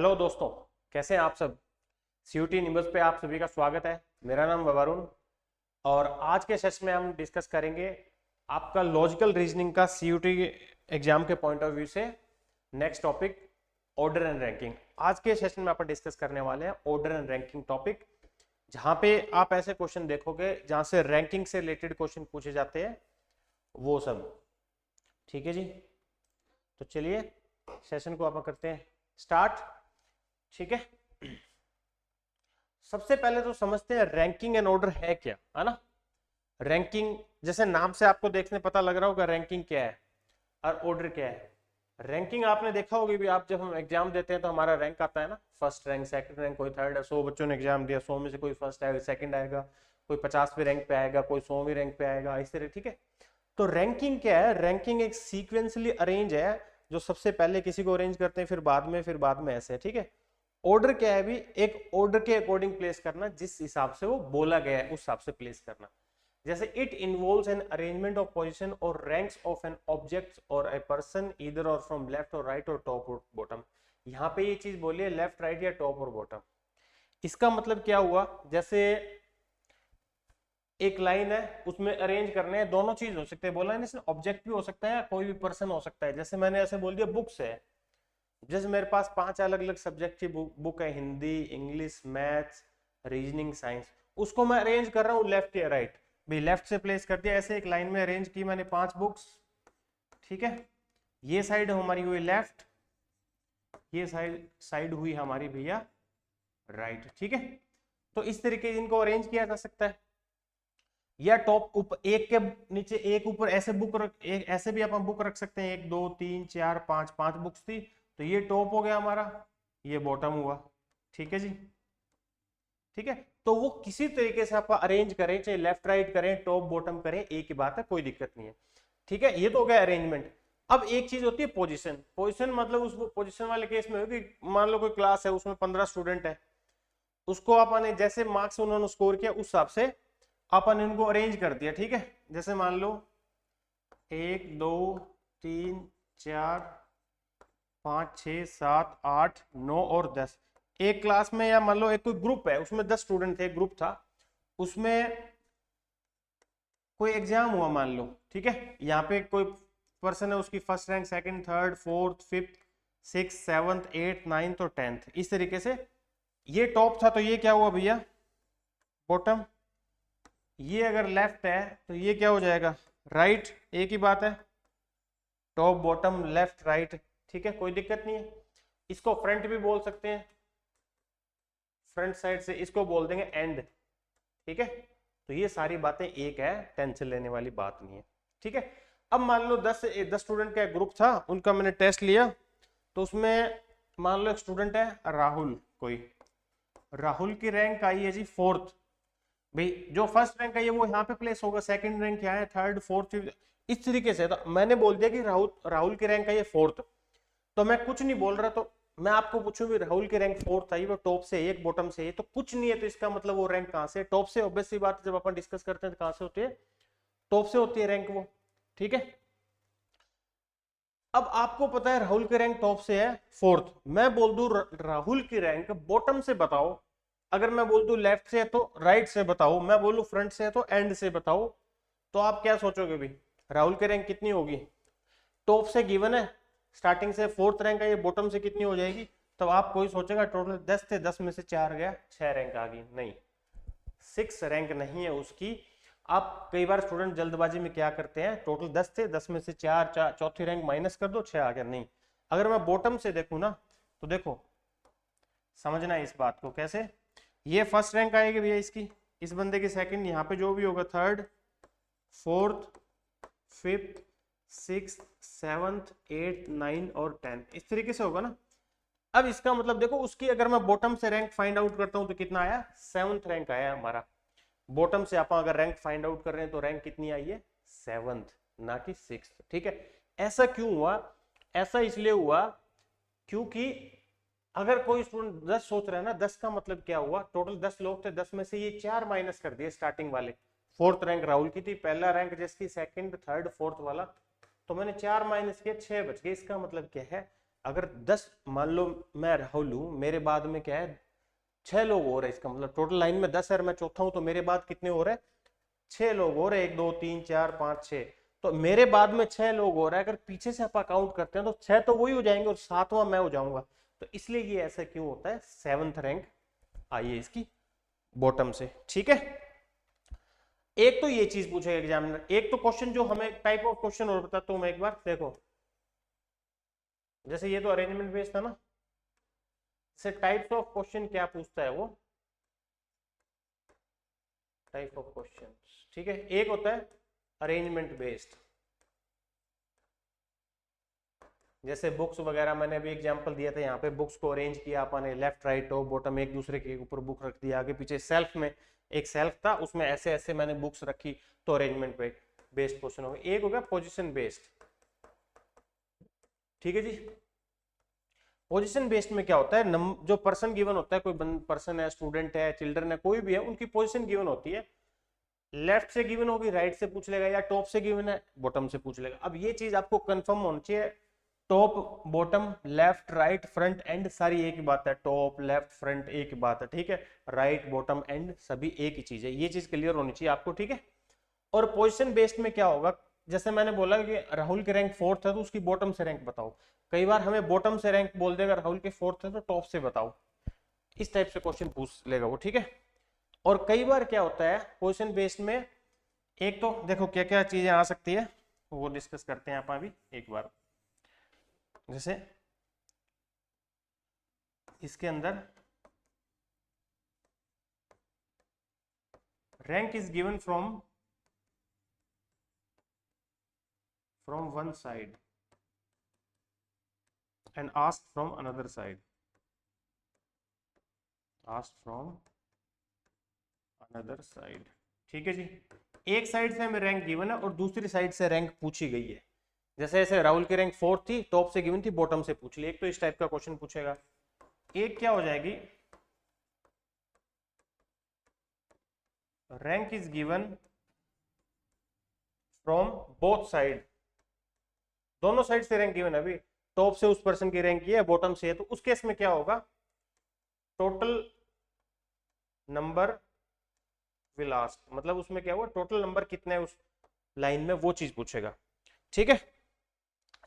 Hello दोस्तों, कैसे हैं आप सब। सीयूटी निबस पे आप सभी का स्वागत है। मेरा नाम वरुण और आज के सेशन में हम डिस्कस करेंगे आपका लॉजिकल रीजनिंग का सीयूटी एग्जाम के पॉइंट ऑफ व्यू से next topic order and ranking. आज के सेशन में अपन डिस्कस करने वाले हैं ऑर्डर एंड रैंकिंग टॉपिक, जहां पे आप ऐसे क्वेश्चन देखोगे जहां से रैंकिंग से रिलेटेड क्वेश्चन पूछे जाते हैं, वो सब। ठीक है जी, तो चलिए सेशन को अपन करते हैं स्टार्ट। ठीक है, सबसे पहले तो समझते हैं रैंकिंग एंड ऑर्डर है क्या, है ना। रैंकिंग जैसे नाम से आपको देखने पता लग रहा होगा रैंकिंग क्या है और ऑर्डर क्या है। रैंकिंग आपने देखा होगी भी, आप जब हम एग्जाम देते हैं तो हमारा रैंक आता है ना, फर्स्ट रैंक, सेकंड रैंक, कोई थर्ड है। 100 बच्चों ने एग्जाम दिया, 100 में से कोई फर्स्ट आएगा, सेकंड आएगा, कोई 50वें रैंक पे आएगा, कोई 100वें रैंक पे आएगा, इस तरह। ठीक है, तो रैंकिंग क्या है? रैंकिंग एक सीक्वेंसली अरेंज है, जो सबसे पहले किसी को अरेंज करते हैं, फिर बाद में ऐसे। ठीक है, ऑर्डर क्या है भी? एक ऑर्डर के अकॉर्डिंग प्लेस करना, जिस हिसाब से वो बोला गया है उस हिसाब से प्लेस करना। जैसे it involves an arrangement of position और रैंक्स ऑफ एन ऑब्जेक्ट और ए पर्सन ईदर और फ्रॉम लेफ्ट और राइट और टॉप और बॉटम। यहाँ पे ये चीज बोली है लेफ्ट, राइट या टॉप और बॉटम। इसका मतलब क्या हुआ? जैसे एक लाइन है, उसमें अरेंज करने हैं, दोनों चीज हो सकते हैं। बोला है इसमें ऑब्जेक्ट भी हो सकता है, कोई भी पर्सन हो सकता है। जैसे मैंने ऐसे बोल दिया बुक्स है, जैसे मेरे पास 5 अलग अलग सब्जेक्ट की बुक है, Hindi, English, maths, reasoning, science. उसको मैं अरेंज कर रहा हूँ लेफ्ट या राइट, भाई लेफ्ट से प्लेस कर दिया। ऐसे एक लाइन में अरेंज की मैंने 5 बुक्स। ठीक है, ये साइड हमारी हुई लेफ्ट, ये साइड हुई हमारी भैया राइट। ठीक है, तो इस तरीके इनको अरेंज किया जा सकता है। या टॉप ऊपर, एक के नीचे एक ऊपर, ऐसे बुक रख, एक ऐसे भी अपन बुक रख सकते हैं। 1 2 3 4 5, 5 बुक्स थी, तो ये टॉप हो गया हमारा, ये बॉटम हुआ। ठीक है जी, ठीक है। तो वो किसी तरीके से आप अरेंज करें, चाहे लेफ्ट राइट करें, टॉप बॉटम करें, एक ही बात है, कोई दिक्कत नहीं है। ठीक है, ये तो हो गया अरेंजमेंट। अब एक चीज होती है पोजीशन। पोजीशन मतलब उस पोजीशन वाले केस में होगी, मान लो कोई क्लास है, उसमें 15 स्टूडेंट है, उसको आपने जैसे मार्क्स उन्होंने स्कोर किया उस हिसाब से अपन इनको अरेंज कर दिया। ठीक है, जैसे मान लो 1 2 3 4 5 6 7 8 9 और 10 एक क्लास में। या मान लो एक कोई ग्रुप है, उसमें 10 स्टूडेंट थे, ग्रुप था, उसमें कोई एग्जाम हुआ मान लो। ठीक है, यहाँ पे कोई पर्सन है, उसकी first rank, second, third, fourth, fifth, six, seventh, eight, ninth और 10th, इस तरीके से। ये टॉप था, तो ये क्या हुआ भैया? बॉटम। ये अगर लेफ्ट है तो ये क्या हो जाएगा? राइट। एक ही बात है, टॉप बॉटम लेफ्ट राइट। ठीक है, कोई दिक्कत नहीं है। इसको फ्रंट भी बोल सकते हैं, फ्रंट साइड से इसको बोल देंगे एंड। ठीक है, तो ये सारी बातें एक है, टेंशन लेने वाली बात नहीं है। ठीक है, अब मान लो 10 स्टूडेंट का ग्रुप था, उनका मैंने टेस्ट लिया, तो उसमें मान लो एक स्टूडेंट है राहुल, कोई राहुल की रैंक आई है जी 4th। भाई जो फर्स्ट रैंक है वो यहाँ पे प्लेस होगा, सेकंड रैंक क्या है, थर्ड, फोर्थ, इस तरीके से। तो मैंने बोल दिया कि राहुल की रैंक है ये 4th, तो मैं कुछ नहीं बोल रहा। तो मैं आपको पूछूं भी राहुल की रैंक 4th आई, वो टॉप से एक, बॉटम से एक, तो कुछ नहीं है, तो इसका मतलब वो रैंक कहां से? टॉप से। ऑब्वियस सी बात है, जब अपन डिस्कस करते हैं तो कहां से होती है? टॉप से होती है रैंक वो। ठीक है, अब आपको पता है राहुल की रैंक टॉप से है 4th, मैं बोल दूं राहुल की रैंक बॉटम से बताओ। अगर मैं बोल दूं लेफ्ट से है तो राइट से बताओ, मैं बोलूं फ्रंट से है तो एंड से बताओ, तो आप क्या सोचोगे भी? राहुल की रैंक कितनी होगी? टॉप से गिवन है, स्टार्टिंग से 4th रैंक है, ये बॉटम से कितनी हो जाएगी? तब आप कोई सोचेगा टोटल 10 थे, 10 में से 4 गया, 6 रैंक आ गई। नहीं, 6 रैंक नहीं है उसकी। आप कई बार स्टूडेंट जल्दबाजी में क्या करते हैं, टोटल 10 थे, 10 में से 4, चौथी रैंक माइनस कर दो, 6 आ गया। नहीं, अगर मैं बॉटम से देखूं ना, तो देखो समझना है इस बात को कैसे। ये फर्स्ट रैंक आएगी भैया इसकी, इस बंदे की सेकंड, यहाँ पे जो भी होगा third, fourth, fifth, six, seventh, eight, 9 और 10, इस तरीके से होगा ना। अब इसका मतलब देखो, उसकी अगर मैं बॉटम से रैंक फाइंड आउट करता हूं तो कितना आया? 7th रैंक आया हमारा। बॉटम से आप अगर रैंक फाइंड आउट कर रहे हैं तो रैंक कितनी आई है? 7th, ना कि 6th। ठीक है, ऐसा क्यों हुआ? ऐसा इसलिए हुआ क्योंकि अगर कोई स्टूडेंट 10 सोच रहा है ना, 10 का मतलब क्या हुआ? टोटल 10 लोग थे, 10 में से ये 4 माइनस कर दिए स्टार्टिंग वाले। 4th रैंक राहुल की थी, पहला रैंक जिसकी सेकंड, थर्ड, फोर्थ वाला, तो मैंने 4 माइनस किया, 6 बच गए। इसका मतलब क्या है? अगर 10 मान लो मैं राहुल हूं, मेरे बाद में क्या है 6 लोग हो रहे हैं, इसका मतलब टोटल लाइन में 10 है और मैं चौथा हूं, तो मेरे बाद कितने हो रहे हैं 6 लोग हो रहे हैं, 1 2 3 4 5 6। तो मेरे बाद में 6 लोग हो रहा है, अगर पीछे से आप काउंट करते हैं तो 6 तो वही हो जाएंगे और 7वां मैं हो जाऊंगा। तो इसलिए ये ऐसा क्यों होता है, 7th रैंक आई है इसकी बॉटम से। ठीक है, एक तो ये चीज पूछेगा एग्जामिनर। एक तो क्वेश्चन जो हमें टाइप ऑफ क्वेश्चन और बताता हूं मैं एक बार, देखो जैसे ये तो अरेंजमेंट बेस्ड था ना, से टाइप्स ऑफ क्वेश्चन क्या पूछता है वो, टाइप ऑफ क्वेश्चन। ठीक है, एक होता है अरेंजमेंट बेस्ड, जैसे बुक्स वगैरह मैंने अभी एग्जांपल दिया था, यहाँ पे बुक्स को अरेंज किया अपन लेफ्ट राइट टॉप बॉटम एक दूसरे के ऊपर बुक रख दिया, आगे पीछे सेल्फ में एक सेल्फ था उसमें ऐसे ऐसे मैंने बुक्स रखी, तो अरेंजमेंट बेस्ड क्वेश्चन हो गया। एक हो गया पोजीशन बेस्ड। ठीक है जी, पोजीशन बेस्ड में क्या होता है, जो पर्सन गिवन होता है, कोई पर्सन है, स्टूडेंट है, चिल्ड्रन है, कोई भी है, उनकी पोजीशन गिवन होती है, लेफ्ट से गिवन होगी, राइट से पूछ लेगा, या टॉप से गिवन है बॉटम से पूछ लेगा। अब ये चीज आपको कंफर्म होनी चाहिए, top bottom left right front end सारी एक ही बात है, टॉप लेफ्ट फ्रंट एक ही बात है। ठीक है, राइट बॉटम एंड सभी एक ही चीज है, ये चीज क्लियर होनी चाहिए आपको। ठीक है, और पोजीशन बेस्ड में क्या होगा, जैसे मैंने बोला कि राहुल की रैंक 4th है तो उसकी बॉटम से रैंक बताओ, कई बार हमें बॉटम से रैंक बोल देगा, राहुल के 4th है तो टॉप से बताओ, इस टाइप से क्वेश्चन पूछ लेगा वो। ठीक है, और कई बार क्या होता है पोजीशन बेस्ड में, एक तो देखो क्या क्या चीजें आ सकती है वो डिस्कस करते हैं आप अभी एक बार। जैसे इसके अंदर rank is given from one side and asked from another side, asked from another side. ठीक है जी, एक साइड से हमें रैंक गिवन है और दूसरी साइड से रैंक पूछी गई है, जैसे ऐसे राहुल की रैंक 4th थी, टॉप से गिवन थी, बॉटम से पूछ ली, एक तो इस टाइप का क्वेश्चन पूछेगा। एक क्या हो जाएगी, rank is given from both side, दोनों साइड से रैंक गिवन है, अभी टॉप से उस पर्सन की रैंक ये है, बॉटम से है, तो उस केस में क्या होगा, टोटल नंबर विल आस्क, मतलब उसमें क्या हुआ, टोटल नंबर कितने है उस लाइन में, वो चीज पूछेगा। ठीक है,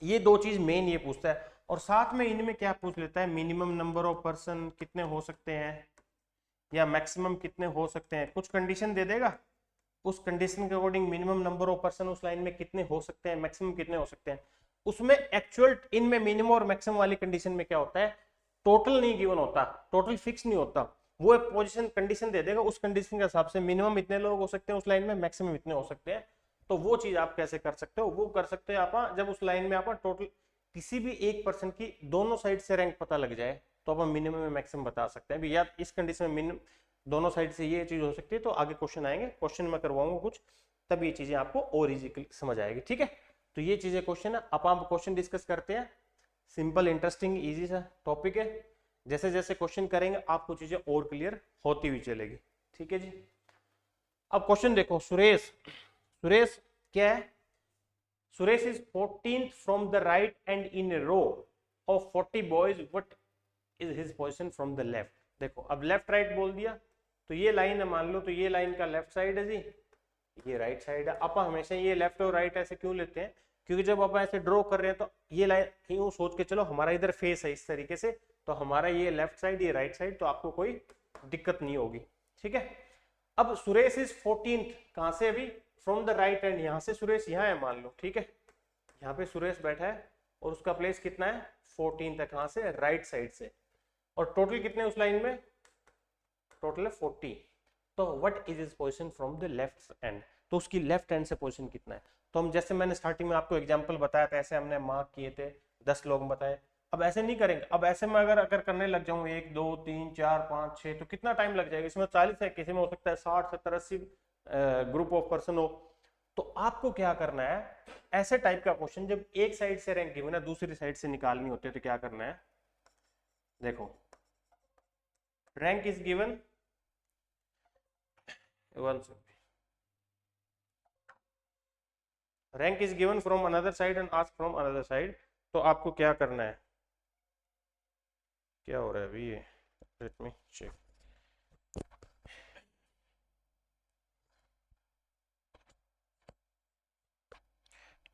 ये दो चीज मेन ये पूछता है, और साथ में इनमें क्या पूछ लेता है, मिनिमम नंबर ऑफ पर्सन कितने हो सकते हैं या मैक्सिमम कितने हो सकते हैं, कुछ कंडीशन दे देगा, उस कंडीशन के according minimum number of person उस लाइन में कितने हो सकते हैं, मैक्सिमम कितने हो सकते हैं। उसमें एक्चुअल इनमें मिनिमम और मैक्सिमम वाली कंडीशन में क्या होता है, टोटल नहीं गिवन होता, टोटल फिक्स नहीं होता, वो एक पोजीशन कंडीशन दे देगा, उस कंडीशन के हिसाब से मिनिमम इतने लोग हो सकते हैं उस लाइन में, मैक्सिमम इतने हो सकते हैं। तो वो चीज आप कैसे कर सकते हो, वो कर सकते हो आप जब उस लाइन में आप टोटल किसी भी एक पर्सन की दोनों साइड से रैंक पता लग जाए, तो आप मिनिमम में मैक्सिमम बता सकते हैं, या इस कंडीशन में मिनिमम दोनों साइड से ये चीज हो सकती है, तो आगे क्वेश्चन आएंगे, क्वेश्चन में करवाऊंगा कुछ, तब ये चीजें आपको और इजी समझ आएगी। ठीक है, तो ये चीजें क्वेश्चन है, अब आप क्वेश्चन डिस्कस करते हैं, सिंपल इंटरेस्टिंग इजी सा टॉपिक है, जैसे जैसे क्वेश्चन करेंगे आपको चीजें और क्लियर होती हुई चलेगी। ठीक है जी, अब क्वेश्चन देखो, सुरेश, सुरेश क्या है, Suresh is 14th from the right end in a row of 40 boys, what is his position from the left. देखो अब लेफ्ट राइट बोल दिया, तो ये लाइन है मान लो, तो ये लाइन का लेफ्ट साइड है जी, ये राइट साइड है। आप हमेशा ये लेफ्ट और राइट ऐसे क्यों लेते हैं, क्योंकि जब आप ऐसे ड्रॉ कर रहे हैं तो ये लाइन यूं सोच के चलो हमारा इधर फेस है इस तरीके से, तो हमारा ये लेफ्ट साइड ये राइट साइड, तो आपको कोई दिक्कत नहीं होगी। ठीक है, अब सुरेश इज 14th कहां से, अभी फ्रॉम द राइट एंड, यहां से सुरेश यहाँ है मान लो। ठीक है, यहाँ पे सुरेश बैठा है और उसका प्लेस कितना है 14th है, कहां से, राइट साइड से, और टोटल कितने उस लाइन में, टोटल है 40, तो what is his position from the left and, तो उसकी लेफ्ट हैंड से पोजीशन कितना है। तो हम जैसे मैंने स्टार्टिंग में आपको एग्जांपल बताया था, ऐसे हमने मार्क किए थे, 10 लोग बताए। अब ऐसे नहीं करेंगे, अब ऐसे में अगर अगर करने लग जाऊं 1 2 3 4 5 6, तो कितना टाइम लग जाएगा, इसमें 40 है, किसी में हो सकता है 60 70 80 ग्रुप ऑफ पर्सन हो। तो आपको क्या करना है, ऐसे टाइप का क्वेश्चन जब एक साइड से रैंक गिवन है दूसरी साइड से निकालनी होती है, तो क्या करना है, देखो rank is given, rank is given from another side and ask from another side, तो आपको क्या करना है, क्या हो रहा है अभी ये, लेट मी चेक।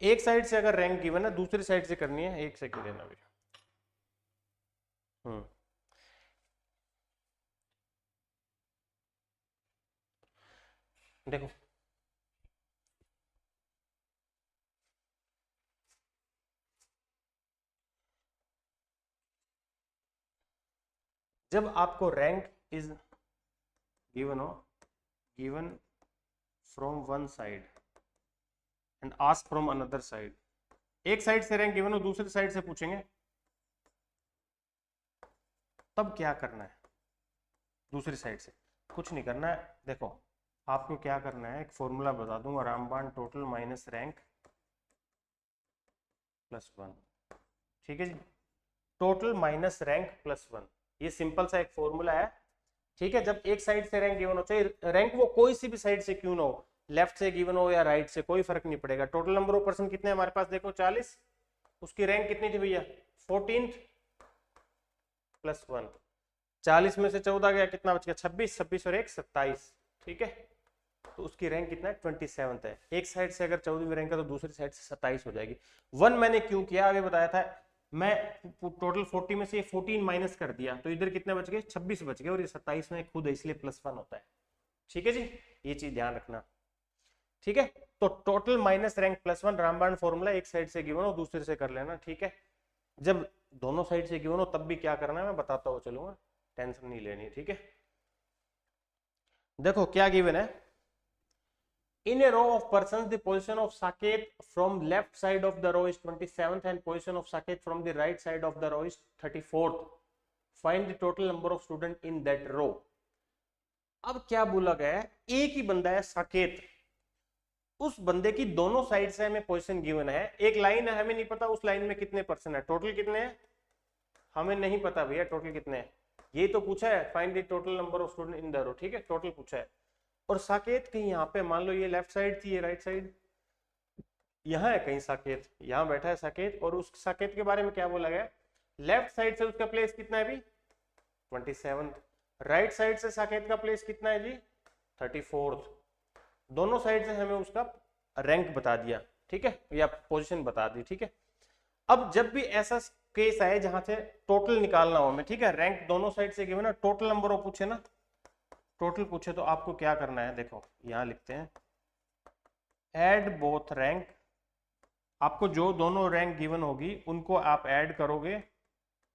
एक साइड से अगर रैंक गिवन है, दूसरी साइड से करनी है, एक सेकंड लेना अभी। देखो जब आपको रैंक इज गिवन हो, given from one side and ask from another side, एक साइड से रैंक गिवन हो, दूसरी साइड से पूछेंगे, तब क्या करना है? दूसरी साइड से कुछ नहीं करना है। देखो आपको क्या करना है, एक फॉर्मूला बता दूंगा, रामबाण total minus rank plus one. ठीक है जी, total minus rank plus one, ये सिंपल सा एक फॉर्मूला है। ठीक है, जब एक साइड से रैंक गिवन हो, चाहे रैंक वो कोई सी भी साइड से क्यों ना हो, लेफ्ट से गिवन हो या राइट से, कोई फर्क नहीं पड़ेगा। टोटल नंबर ऑफ पर्सन कितने हमारे पास, देखो 40, उसकी रैंक कितनी थी भैया 14 प्लस वन, 40 में से 14 गया, कितना बच गया 26, 26 और 1 27। ठीक है, तो उसकी रैंक कितना है 27 है। एक साइड से अगर 14वीं रैंक है तो दूसरी साइड से 27 हो जाएगी। वन मैंने क्यों किया अभी बताया था, मैं टोटल 40 में से 14 माइनस कर दिया, तो इधर कितने बच गए 26 बच गए, और ये 27 में खुद है इसलिए प्लस वन होता है। ठीक है जी, ये चीज ध्यान रखना। ठीक है, तो total minus rank plus one, रामबाण फॉर्मूला, एक साइड से गिवन हो दूसरे से कर लेना। ठीक है, जब दोनों साइड से गिवन हो तब भी क्या करना है मैं बताता हुआ चलूंगा, टेंशन नहीं लेनी। ठीक है, देखो क्या गिवन है, in a row of persons the position of Saket from left side of the row is 27th and position of Saket from the right side of the row is 34th, find the total number of student in that row। अब क्या बोला गया है, एक ही बंदा है साकेत, उस बंदे की दोनों साइड से हमें पोजीशन गिवन है, एक लाइन है, हमें नहीं पता उस लाइन में कितने पर्सन है, टोटल कितने हैं हमें नहीं पता भैया, टोटल कितने हैं ये तो पूछा है, find the total number of student in the row. ठीक है, टोटल पूछा है, और साकेत कहीं यहाँ पे, मान लो ये लेफ्ट साइड थी, ये राइट साइड, यहाँ है कहीं साकेत, यहाँ बैठा है साकेत, और उस साकेत के बारे में क्या बोला गया, लेफ्ट साइड से उसका प्लेस कितना है अभी 27, राइट साइड से साकेत का प्लेस कितना है जी 34th, दोनों साइड से हमें उसका रैंक बता दिया। ठीक है, या पोजीशन बता दी। ठीक है, अब जब भी ऐसा केस आए जहां से टोटल निकालना हो हमें, ठीक है, रैंक दोनों साइड से गिवन है, टोटल नंबर ऑफ पूछे ना, टोटल पूछे तो आपको क्या करना है, देखो यहां लिखते हैं ऐड बोथ रैंक, आपको जो दोनों रैंक गिवन होगी उनको आप ऐड करोगे,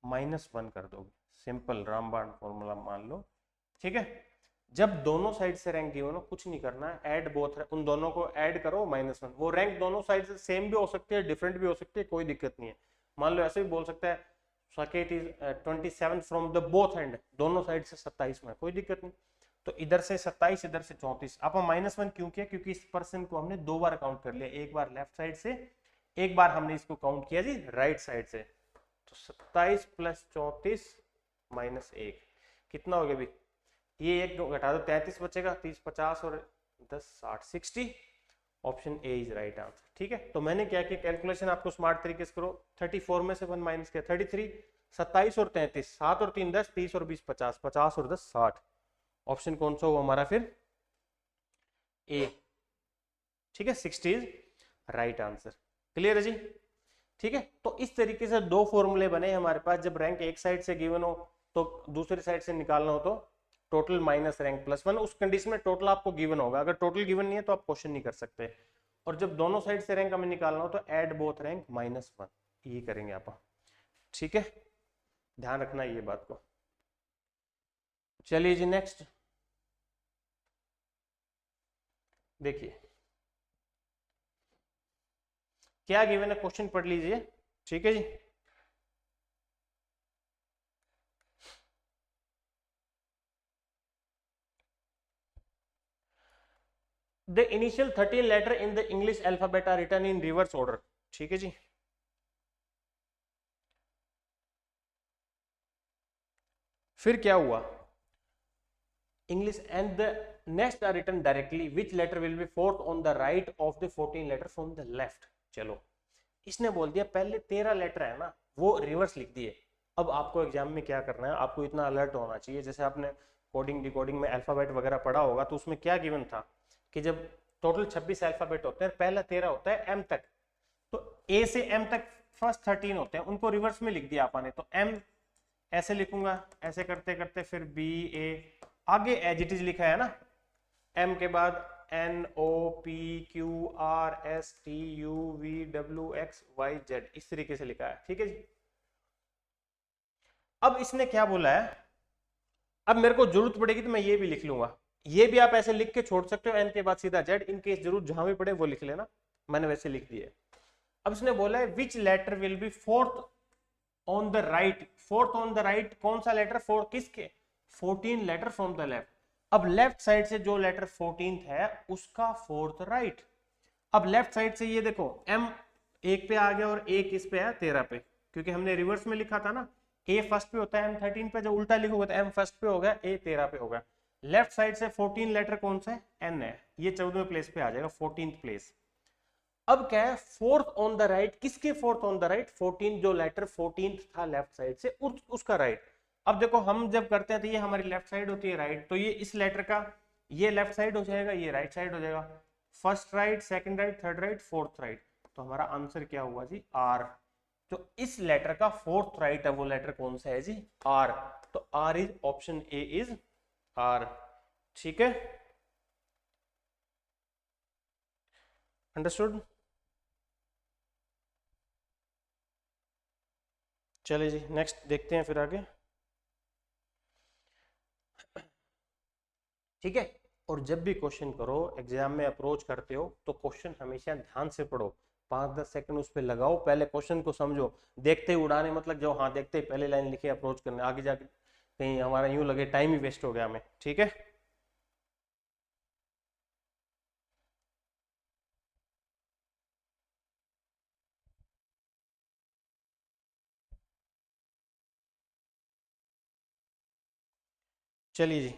-1 कर दोगे, सिंपल रामबाण फॉर्मूला मान लो। ठीक है, जब दोनों साइड से रैंक गिवन हो कुछ नहीं करना है, ऐड बोथ, उन दोनों को ऐड करो -1। वो रैंक दोनों साइड से सेम भी हो सकती है, डिफरेंट भी हो सकती है, कोई दिक्कत नहीं है। मान लो ऐसे भी बोल सकता है Saket is 27 from the both and, दोनों साइड से 27 में, कोई दिक्कत नहीं। तो इधर से 27, इधर से 34, आप -1 क्यों किया, क्योंकि इस पर्सन को हमने दो बार काउंट कर लिया, एक बार लेफ्ट साइड से, एक बार हमने इसको काउंट किया जी राइट साइड से। तो 27 + 34 -1 कितना हो गया भाई, ये एक घटा दो 33 बचेगा, 30 50 और 10 60 60, option A is right answer. ठीक है, तो मैंने क्या किया, कैलकुलेशन आपको स्मार्ट तरीके से करो, 34 में से 1 माइनस किया 33, 27 और 33, 7 और 3 10, 30 और 20 50, 50 और 10 60, ऑप्शन कौन सा हुआ हमारा फिर ए। ठीक है, 60 इज राइट आंसर। क्लियर है जी। ठीक है, तो इस तरीके से दो फॉर्मूले बने हमारे पास, जब रैंक एक साइड से गिवन हो तो दूसरी साइड से निकालना हो तो टोटल माइनस रैंक +1, उस कंडीशन में टोटल आपको गिवन होगा, अगर टोटल गिवन नहीं है तो आप क्वेश्चन नहीं कर सकते। और जब दोनों साइड से रैंक हमें निकालना हो तो ऐड बोथ रैंक -1, ये करेंगे आप। ठीक है, ध्यान रखना ये बात को। चलिए जी नेक्स्ट देखिए क्या गिवन है, क्वेश्चन पढ़ लीजिए। ठीक है जी, The initial 13 letter in the English alphabet are written in reverse order। ठीक है जी, फिर क्या हुआ, English and the next are written directly, which letter will be fourth on the right of the 14 letter from the left। चलो इसने बोल दिया पहले 13 लेटर है ना वो रिवर्स लिख दिए, अब आपको एग्जाम में क्या करना है, आपको इतना अलर्ट होना चाहिए, जैसे आपने कोडिंग डिकोडिंग में अल्फाबेट वगैरह पढ़ा होगा, तो उसमें क्या गिवन था कि जब टोटल 26 अल्फाबेट होते हैं, पहला 13 होता है एम तक, तो ए से एम तक फर्स्ट 13 होते हैं, उनको रिवर्स में लिख दिया आपने, तो एम ऐसे लिखूंगा, ऐसे करते करते फिर बी ए, आगे एज इट इज लिखा है ना, एम के बाद N O P Q R S T U V W X Y Z, इस तरीके से लिखा है, ठीक है जी। अब इसने क्या बोला है, अब मेरे को जरूरत पड़ेगी तो मैं ये भी लिख लूंगा, ये भी आप ऐसे लिख के छोड़ सकते हो, एन के बाद सीधा जेड, इन केस जरूर जहां भी पड़े वो लिख लेना, मैंने वैसे लिख दिए। अब इसने बोला है which letter will be fourth on the right, fourth on the right कौन सा लेटर, फोर्थ किसके, 14 लेटर फ्रॉम द लेफ्ट। अब लेफ्ट साइड से जो लेटर 14th है उसका फोर्थ राइट। अब लेफ्ट साइड से ये देखो एम एक पे आ गया और एक इस पे है 13 पे, क्योंकि हमने रिवर्स में लिखा था ना, ए फर्स्ट पे होता है एम 13 पे, जब उल्टा लिखोगे तो एम फर्स्ट पे होगा, ए 13 पे होगा। लेफ्ट साइड से 14 लेटर कौन सा है, एन है, ये 14वें प्लेस पे आ जाएगा, 14th प्लेस। अब क्या है, फोर्थ ऑन द राइट, किसके फोर्थ ऑन द राइट, 14 जो लेटर 14th था लेफ्ट साइड से उसका राइट। अब देखो हम जब करते हैं तो ये हमारी लेफ्ट साइड होती है राइट, तो ये इस लेटर का ये लेफ्ट साइड हो जाएगा, ये राइट साइड हो जाएगा, first right second right third right fourth right, तो हमारा आंसर क्या हुआ जी, आर। तो इस लेटर का फोर्थ राइट है वो लेटर कौन सा है जी, आर, तो R is option A is R, ठीक है, अंडरस्टूड। चलिए जी नेक्स्ट देखते हैं फिर आगे, ठीक है। और जब भी क्वेश्चन करो एग्जाम में अप्रोच करते हो तो क्वेश्चन हमेशा ध्यान से पढ़ो, 5-10 सेकंड उस पर लगाओ, पहले क्वेश्चन को समझो, देखते ही उड़ाने मतलब जो हाँ देखते ही पहले लाइन लिखे अप्रोच करने, आगे जाके कहीं हमारा यूं लगे टाइम ही वेस्ट हो गया हमें, ठीक है। चलिए जी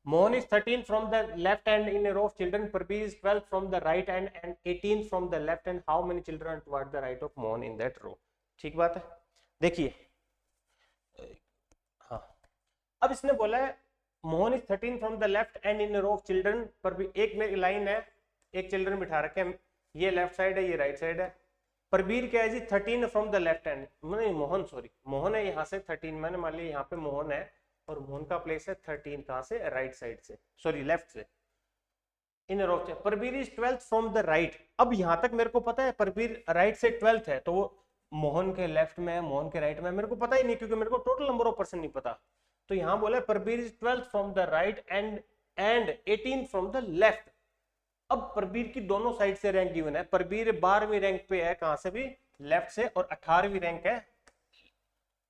Mohan is 13 from the left hand in a row of children. Prabir is 12 from the right hand and 18 from the left hand. How many children are toward the right of Mohan in that row? ठीक बात है, देखिए हाँ, अब इसने बोला है Mohan is 13 from the left end in row of children, पर भी एक मेरी लाइन है, एक चिल्ड्रन बिठा रखे हैं, ये लेफ्ट साइड है ये राइट साइड है। परबीर क्या है जी, 13 फ्रॉम द लेफ्ट हैंड, नहीं मोहन सॉरी, मोहन है यहाँ से 13, मैंने मान लिया यहाँ पे मोहन है और मोहन का प्लेस है 13 कहाँ से, राइट साइड से, सॉरी लेफ्ट से, इन रो से। Parbir is 12th from the right, अब यहाँ तक मेरे को पता है परबीर राइट से 12th है, तो वो मोहन के लेफ्ट में है मोहन के राइट में, मेरे को पता ही नहीं क्योंकि मेरे को टोटल नंबर ऑफ पर्सन नहीं पता। तो यहां बोला Parbir is 12th from the right and 18 from the left. अब परबीर की दोनों साइड से रैंक गिवन है, परबीर 12वीं रैंक पे है कहां से भी, लेफ्ट से, और 18वीं रैंक है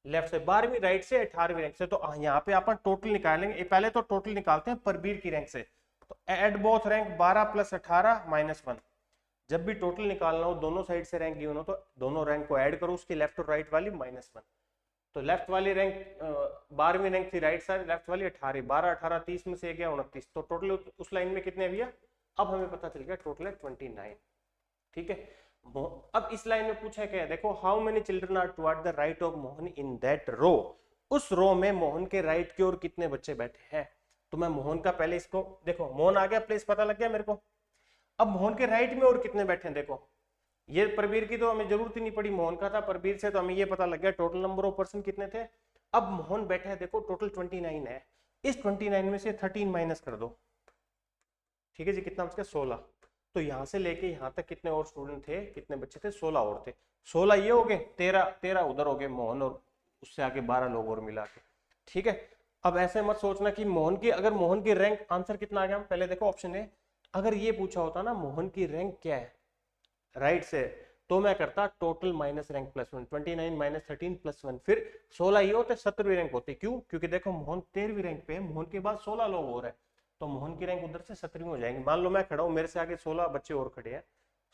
लेफ्ट से, 12वीं राइट से 18वीं रैंक से। तो यहाँ पे अपन टोटल निकालेंगे, पहले तो टोटल निकालते हैं परबीर की रैंक से, तो एड बोथ रैंक 12 + 18 - 1। जब भी टोटल निकालना हो दोनों साइड से रैंक गिवन हो तो दोनों रैंक को ऐड करो, उसकी लेफ्ट और राइट वाली -1। तो लेफ्ट वाली रैंक 12वीं रैंक थी, राइट साइड लेफ्ट वाली 18, 12 18 30 में से गया 29, तो टोटल उस लाइन में कितने भैया, अब हमें पता चल गया टोटल है 29, ठीक है। अब इस लाइन में पूछा क्या है, देखो how many children are toward the right of Mohan in that row, उस रो में मोहन के राइट की ओर कितने बच्चे बैठे हैं। तो मैं मोहन का पहले इसको देखो, मोहन आ गया प्लेस पता लग गया मेरे को। अब मोहन के राइट में और कितने बैठे हैं, देखो ये परबीर की तो हमें जरूरत ही नहीं पड़ी, मोहन का था, परबीर से तो हमें ये पता लग गया टोटल नंबर ऑफ पर्सन कितने थे। अब मोहन बैठा है देखो टोटल 29 है, इस 29 में से 13 माइनस कर दो, ठीक है जी, कितना बच गया 16। तो यहां से लेके यहां तक कितने और स्टूडेंट थे, कितने बच्चे थे, 16 और थे, 16 ये हो गए, 13 उधर हो गए मोहन, और उससे आगे 12 लोग और मिला के, ठीक है। अब ऐसे मत सोचना कि मोहन की, अगर मोहन की रैंक, आंसर कितना आ गया, पहले देखो ऑप्शन ए, अगर ये पूछा होता ना मोहन की रैंक क्या है राइट से, तो मैं करता टोटल माइनस रैंक +1, 29 - 13 +1, फिर 16 ये होते 17वीं रैंक होती, क्यों, क्योंकि देखो मोहन 13वीं रैंक पे है, मोहन के बाद 16 लोग और है, तो मोहन की रैंक उधर से 17वीं हो जाएंगे। मान लो मैं खड़ा हूं, मेरे से आगे 16 बच्चे और खड़े हैं,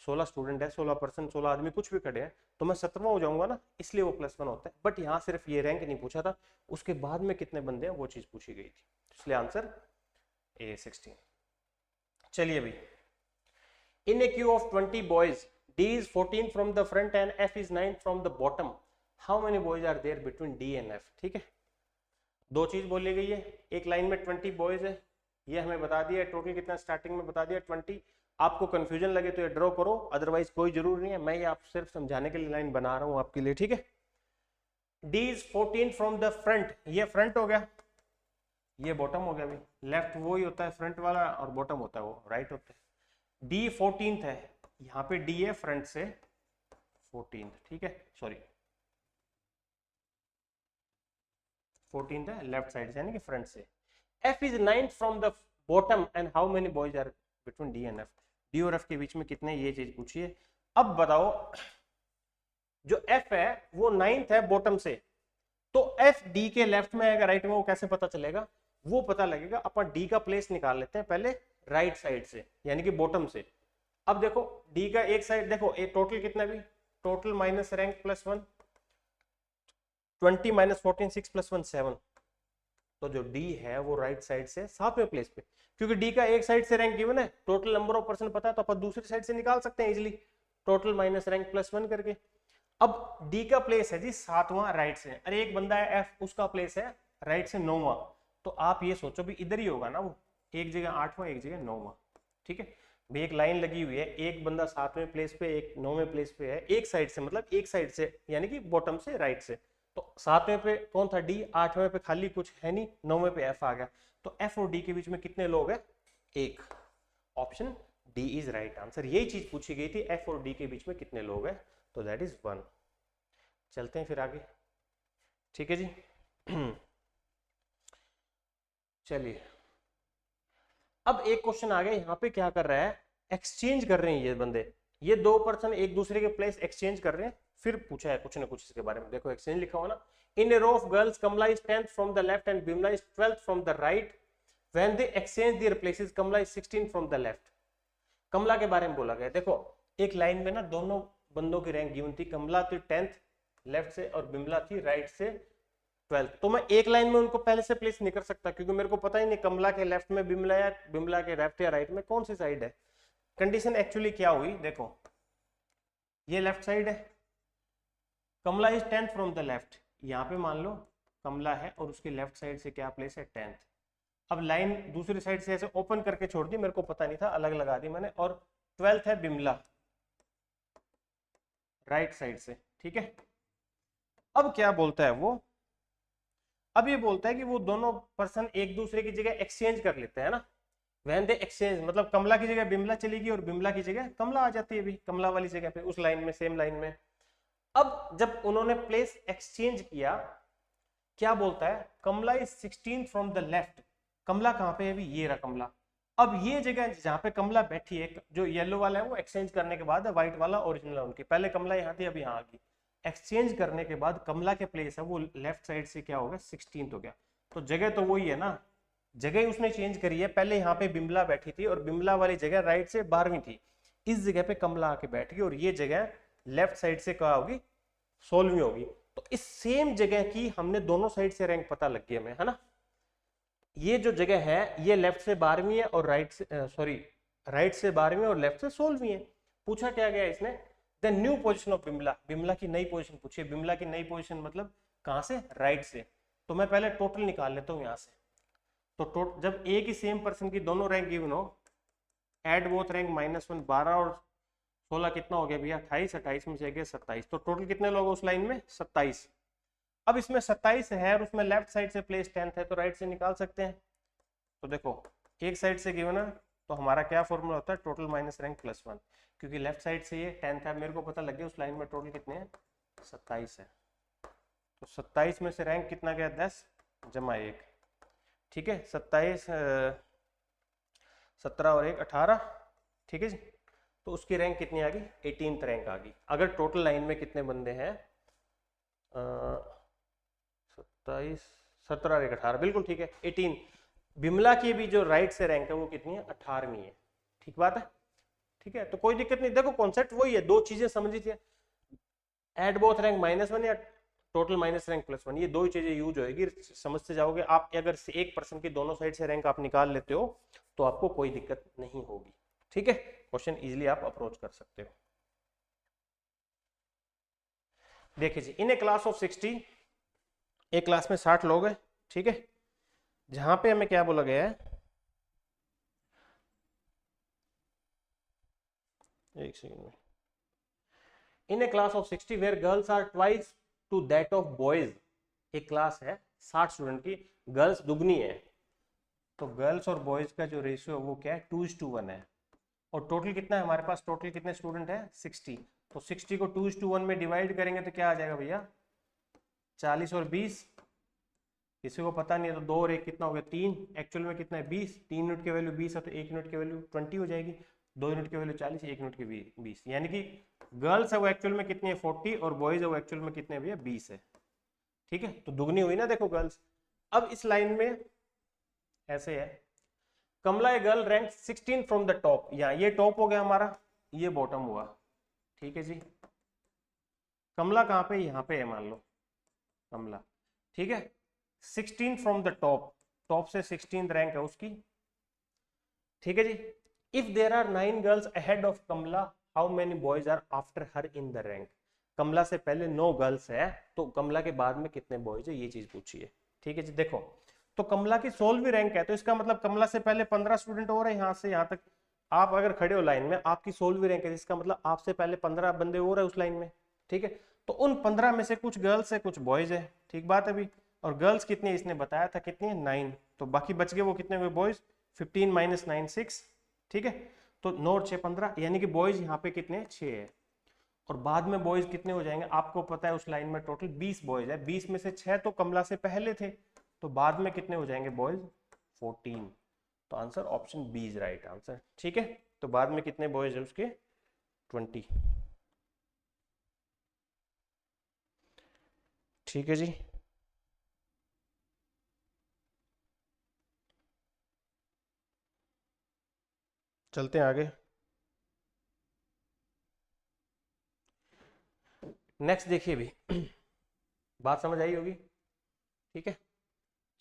16 स्टूडेंट है, 16 पर्सन, 16 आदमी कुछ भी खड़े हैं, तो मैं 17वां हो जाऊंगा ना, इसलिए वो +1 होता है। बट यहाँ सिर्फ ये रैंक नहीं पूछा था, उसके बाद में कितने बंदे हैं वो चीज पूछी गई थी, इसलिए आंसर ए 16। चलिए भाई, in a queue of 20 boys, D is 14 from the front and F is 9 from the bottom. How many boys are there between D and F. ठीक है, दो चीज बोली गई है, एक लाइन में 20 बॉयज है, ये हमें बता दिया टोटल कितना, स्टार्टिंग में बता दिया 20। आपको कंफ्यूजन लगे तो ये ड्रॉ करो, अदरवाइज कोई जरूरी नहीं है, मैं ये आप सिर्फ समझाने के लिए लाइन बना रहा हूँ आपके लिए। ठीक है, D is 14 from the front, ये फ्रंट हो गया, ये बॉटम हो गया। भाई लेफ्ट वो ही होता है फ्रंट वाला, और बॉटम होता है वो राइट होता है। D 14th है, यहाँ पे D है फ्रंट से 14th। ठीक है, सॉरी 14th है लेफ्ट साइड से यानी कि फ्रंट से। F is 9th from the bottom and how many boys are between D and F। D और F के बीच में कितने, ये चीज पूछिए। अब बताओ, जो F है वो 9th है बॉटम से, तो F D के लेफ्ट में आएगा राइट में, वो कैसे पता चलेगा? वो पता लगेगा, अपन D का प्लेस निकाल लेते हैं पहले राइट साइड से यानी कि बॉटम से। अब देखो D का एक साइड देखो, एक टोटल कितना भी, total minus rank plus 1, 20 minus 14 6 plus 1 7। तो जो D है वो राइट साइड से 7वें प्लेस पे, क्योंकि D का एक साइड से रैंक गिवन है, टोटल नंबर ऑफ पर्सन पता है, तो अपन दूसरी साइड से निकाल सकते हैं easily, total minus rank plus 1 करके। अब D का प्लेस है जी 7वां राइट से, अरे एक बंदा है F, उसका प्लेस है राइट से 9वां, तो आप ये सोचो भी इधर ही होगा ना वो, एक जगह 8वां एक जगह 9वां। ठीक है भाई, एक लाइन लगी हुई है, एक बंदा 7वें प्लेस पे एक 9वें प्लेस पे है, एक साइड से मतलब एक साइड से यानी कि बॉटम से राइट से। तो 7वें पे कौन था D, 8वें पे खाली कुछ है नहीं, 9वें पे F आ गया, तो F और D के बीच में कितने लोग हैं? एक। Option D is right answer. यही चीज पूछी गई थी, F और D के बीच में कितने लोग हैं, तो दैट इज 1। चलते हैं फिर आगे। ठीक है जी चलिए, अब एक क्वेश्चन आ गया, यहाँ पे क्या कर रहा है, एक्सचेंज कर रहे हैं ये बंदे, ये दो पर्सन एक दूसरे के प्लेस एक्सचेंज कर रहे हैं। फिर पूछा है कुछ ना कुछ इसके बारे में, देखो एक्सचेंज लिखा हुआ ना, in a row of girls Kamala is 10th from the left and Bimala is 12th from the right, when they exchange their places Kamala is 16th from the left. Kamala के बारे में बोला गया, देखो एक लाइन में ना दोनों बंदों की रैंक गिवन थी, कमला थी 10th लेफ्ट से और बिमला थी राइट से 12th। तो मैं एक लाइन में उनको पहले से प्लेस नहीं कर सकता, क्योंकि मेरे को पता ही नहीं कमला के लेफ्ट में बिमला या बिमला के लेफ्ट या राइट में कौन सी साइड है। कंडीशन एक्चुअली क्या हुई, देखो ये लेफ्ट साइड है, Kamala is 10th from the left, यहाँ पे मान लो कमला है और उसके लेफ्ट साइड से क्या प्लेस है 10th। अब लाइन दूसरी साइड से ऐसे ओपन करके छोड़ दी, मेरे को पता नहीं था, अलग लगा दी मैंने, और 12th है बिमला राइट साइड से। ठीक है, अब क्या बोलता है वो, अब ये बोलता है कि वो दोनों पर्सन एक दूसरे की जगह एक्सचेंज कर लेते हैं ना, व्हेन दे एक्सचेंज, मतलब कमला की जगह बिमला चलेगी और बिमला की जगह कमला आ जाती है भी, कमला वाली जगह पे उस लाइन में, सेम लाइन में। अब जब उन्होंने प्लेस एक्सचेंज किया, क्या बोलता है, Kamala is 16th from the left, Kamala कहाँ पे है अभी, ये रहा कमला। अब ये जगह जहाँ पे कमला बैठी है, जो येलो वाला है वो एक्सचेंज करने के बाद है, व्हाइट वाला ओरिजिनल उनकी, पहले कमला यहाँ थी अब यहाँ आ गई, एक्सचेंज करने के बाद कमला के प्लेस है वो लेफ्ट साइड से क्या हो गया 16th हो गया। तो जगह तो वही है ना, जगह उसने चेंज करी है, पहले यहाँ पे बिमला बैठी थी और बिमला वाली जगह राइट से 12वीं थी, इस जगह पे कमला आके बैठ गई और ये जगह लेफ्ट साइड से क्या होगी 16वीं होगी। तो इस सेम जगह की हमने दोनों साइड से रैंक पता लग गई हमें, है ना। ये जो जगह है ये लेफ्ट से 12वीं है और राइट से राइट से 12वीं और लेफ्ट से 16वीं है। पूछा क्या गया इसने, the new position of Bimla, Bimla की नई पोजीशन पूछी है। बिमला की नई पोजीशन मतलब कहां से, राइट से। तो मैं पहले टोटल निकाल लेता हूं यहां से। तो जब एक ही सेम पर्सन की दोनों रैंक गिवन हो, एड बोथ रैंक -1, 12 और 16 कितना हो गया भैया 28, 28 में से गए 27, तो टोटल कितने लोग उस लाइन में 27। अब इसमें 27 है और उसमें लेफ्ट साइड से प्लेस 10th है, तो राइट से निकाल सकते हैं। तो देखो एक साइड से गिवन है तो हमारा क्या फॉर्मूला होता है, टोटल माइनस रैंक +1, क्योंकि लेफ्ट साइड से ये 10th है, मेरे को पता लग गया उस लाइन में टोटल कितने हैं 27 है। तो 27 में से रैंक कितना गया 10 जमा 1, ठीक है 27 17 और 1 18, ठीक है जी। तो उसकी रैंक कितनी आ गई 18th रैंक आ गई। अगर टोटल लाइन में कितने बंदे हैं 27 17 और 1 18, बिल्कुल ठीक है 18। बिमला की भी जो राइट से रैंक है वो कितनी है 18वीं है, ठीक बात है, ठीक है। तो कोई दिक्कत नहीं, देखो कॉन्सेप्ट वही है, दो चीजें समझी थी, एड बोथ रैंक -1 या टोटल माइनस रैंक +1, ये दो ही चीजें यूज होगी, समझते जाओगे आप। अगर एक पर्सन की दोनों साइड से रैंक आप निकाल लेते हो तो आपको कोई दिक्कत नहीं होगी, ठीक है। क्वेश्चन इजीली आप अप्रोच कर सकते हो। देखिए जी, इन ए क्लास ऑफ 60, एक क्लास में 60 लोग हैं, ठीक है, जहां पे हमें क्या बोला गया है, एक सेकंड में, in a class of 60 where girls are twice to that of boys, एक क्लास है 60 स्टूडेंट की, गर्ल्स दुगनी है, तो गर्ल्स और बॉयज का जो रेशियो है वो क्या है, 2:1 है, और टोटल कितना है हमारे पास, टोटल कितने स्टूडेंट है 60, तो 60 को 2:1 में डिवाइड करेंगे तो क्या आ जाएगा भैया, 40 और 20, किसी को पता नहीं है तो 2 और 1 कितना हो गया 3, एक्चुअल में कितना है 20, 3 यूनिट की वैल्यू 20 है तो 1 यूनिट की वैल्यू 20 हो जाएगी, 2 यूनिट की वैल्यू 40, 1 यूनिट की 20, यानी कि गर्ल्स है वो एक्चुअल में कितनी है 40 और बॉयज है वो एक्चुअल में कितने भैया 20 है, ठीक है, तो दुगनी हुई ना देखो गर्ल्स। अब इस लाइन में ऐसे है, Kamala a girl rank 16 from the top, यहाँ ये टॉप हो गया हमारा, ये बॉटम हुआ, ठीक है जी, कमला कहाँ पे, यहाँ पे है मान लो कमला, ठीक है, 16 फ्रॉम द टॉप, टॉप से 16th रैंक है उसकी, ठीक है जी, if there are 9 girls ahead of Kamala, how many boys are after her in the rank, Kamala से पहले 9 गर्ल्स है तो कमला के बाद में कितने बॉयज है, ये चीज पूछी है, ठीक है जी। देखो तो कमला की 16वीं रैंक है, तो इसका मतलब कमला से पहले 15 स्टूडेंट और है, यहाँ से यहाँ तक आप अगर खड़े हो लाइन में, आपकी 16वीं रैंक है, इसका मतलब आपसे पहले 15 बंदे और है उस लाइन में, ठीक है, तो उन 15 में से कुछ गर्ल्स है कुछ बॉयज है, ठीक बात है अभी, और गर्ल्स कितनी इसने बताया था कितनी है 9, तो बाकी बच गए वो कितने हुए बॉयज, 15 - 9 6, ठीक है, तो 9 और 6 15, यानी कि बॉयज यहाँ पे कितने 6 है, और बाद में बॉयज कितने हो जाएंगे, आपको पता है उस लाइन में टोटल 20 बॉयज है, 20 में से 6 तो कमला से पहले थे, तो बाद में कितने हो जाएंगे बॉयज 14, तो answer option B is right answer, ठीक है, तो बाद में कितने बॉयज है उसके 20, ठीक है जी। चलते हैं आगे, नेक्स्ट देखिए भी बात समझ आई होगी, ठीक है,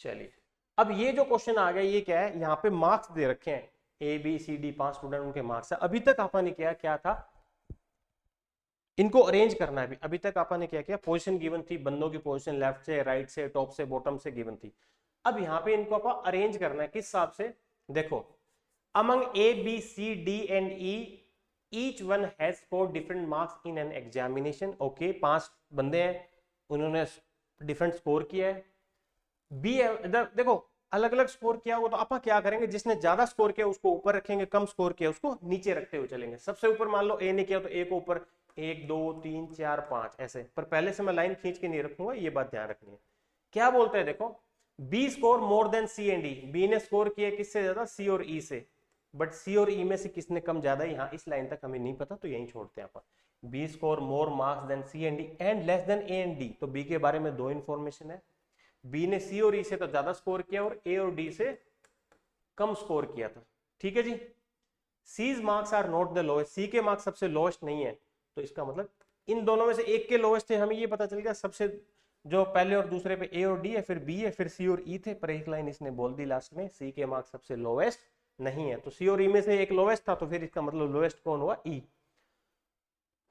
चलिए अब ये जो क्वेश्चन आ गया ये क्या है, यहाँ पे मार्क्स दे रखे हैं A B C D 5 student उनके मार्क्स है, अभी तक आपने क्या था, इनको अरेंज करना है, अभी तक आपने क्या किया, पोजीशन गिवन थी, बंदों की पोजीशन लेफ्ट से राइट से टॉप से बॉटम से गिवन थी, अब यहाँ पे इनको आप अरेंज करना है किस हिसाब से, देखो among A B C D and E each one has scored different marks in an examination, okay 5 बंदे हैं उन्होंने डिफरेंट स्कोर किया है, बी देखो अलग अलग स्कोर किया होगा तो आप क्या करेंगे, जिसने ज्यादा स्कोर किया उसको ऊपर रखेंगे, कम स्कोर किया उसको नीचे रखते हुए चलेंगे, सबसे ऊपर मान लो ए ने किया तो ए को ऊपर 1 2 3 4 5 ऐसे, पर पहले से मैं लाइन खींच के नहीं रखूंगा, ये बात ध्यान रखनी है। क्या बोलते हैं देखो, B score more than C and E, B ने स्कोर किया किससे ज्यादा, सी और ई से, बट सी और ई में से किसने कम ज्यादा, यहाँ इस लाइन तक हमें नहीं पता तो यहीं छोड़ते हैं अपन, B score more marks than C and D and less than A and D, तो बी के बारे में 2 इंफॉर्मेशन है, बी ने सी और ई से तो ज्यादा स्कोर किया और ए और डी से कम स्कोर किया था, ठीक है जी, C's marks are not the lowest, C के मार्क्स सबसे लोएस्ट नहीं है, तो इसका मतलब इन दोनों में से एक के लोएस्ट थे, हमें ये पता चल गया सबसे जो पहले और दूसरे पे ए और डी है, फिर बी है, फिर सी और ई थे, पर एक लाइन इसने बोल दी लास्ट में सी के मार्क्स सबसे लोएस्ट नहीं है, तो सी और ई में से एक लोएस्ट था, तो फिर इसका मतलब लोएस्ट कौन हुआ, E,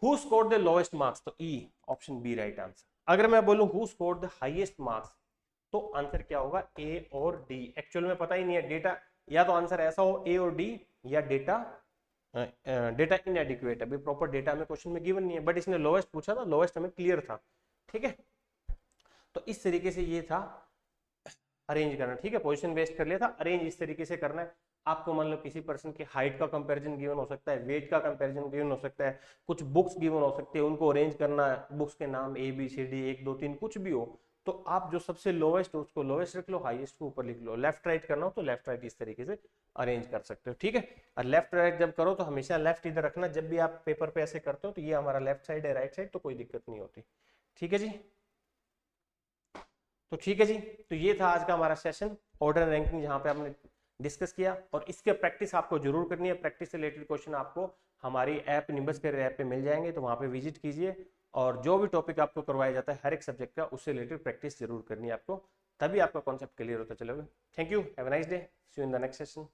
who scored the lowest marks, तो E option B right answer. अगर मैं बोलूं who scored the highest marks, तो आंसर क्या होगा, ए और डी, एक्चुअल में पता ही नहीं है डेटा, या तो आंसर ऐसा हो ए और डी, या डेटा डेटा इनएडिक्वेट है, प्रॉपर डेटा में क्वेश्चन में गिवन नहीं है, बट इसने लोएस्ट पूछा था, लोएस्ट हमें क्लियर था, ठीक है, तो इस तरीके से ये था अरेंज करना, ठीक है, पोजीशन बेस्ड कर लिया था, अरेंज इस तरीके से करना है आपको, मान लो किसी पर्सन की हाइट का कंपैरिजन गिवन हो सकता है, वेट का कंपैरिजन गिवन हो सकता है, कुछ बुक्स गिवन हो सकती है, उनको अरेंज करना है, बुक्स के नाम ए बी सी डी 1 2 3 कुछ भी हो, तो आप जो सबसे लोएस्ट हो उसको लोएस्ट रख लो, हाईएस्ट को ऊपर लिख लो, लेफ्ट राइट करना हो तो लेफ्ट राइट इस तरीके से अरेंज कर सकते हो, ठीक है, और लेफ्ट राइट जब करो तो हमेशा लेफ्ट इधर रखना, जब भी आप पेपर पे ऐसे करते हो तो ये हमारा लेफ्ट साइड है राइट साइड, तो कोई दिक्कत नहीं होती, ठीक है जी, तो ठीक है जी, तो ये था आज का हमारा सेशन ऑर्डर रैंकिंग, जहां पे हमने डिस्कस किया, और इसके प्रैक्टिस आपको जरूर करनी है, प्रैक्टिस से रिलेटेड क्वेश्चन आपको हमारी ऐप निम्बस करियर ऐप पे मिल जाएंगे, तो वहां पे विजिट कीजिए, और जो भी टॉपिक आपको करवाया जाता है हर एक सब्जेक्ट का, उससे रिलेटेड प्रैक्टिस जरूर करनी है आपको, तभी आपका कॉन्सेप्ट क्लियर होता चलेगा। Thank you, have a nice day, see you in the next session.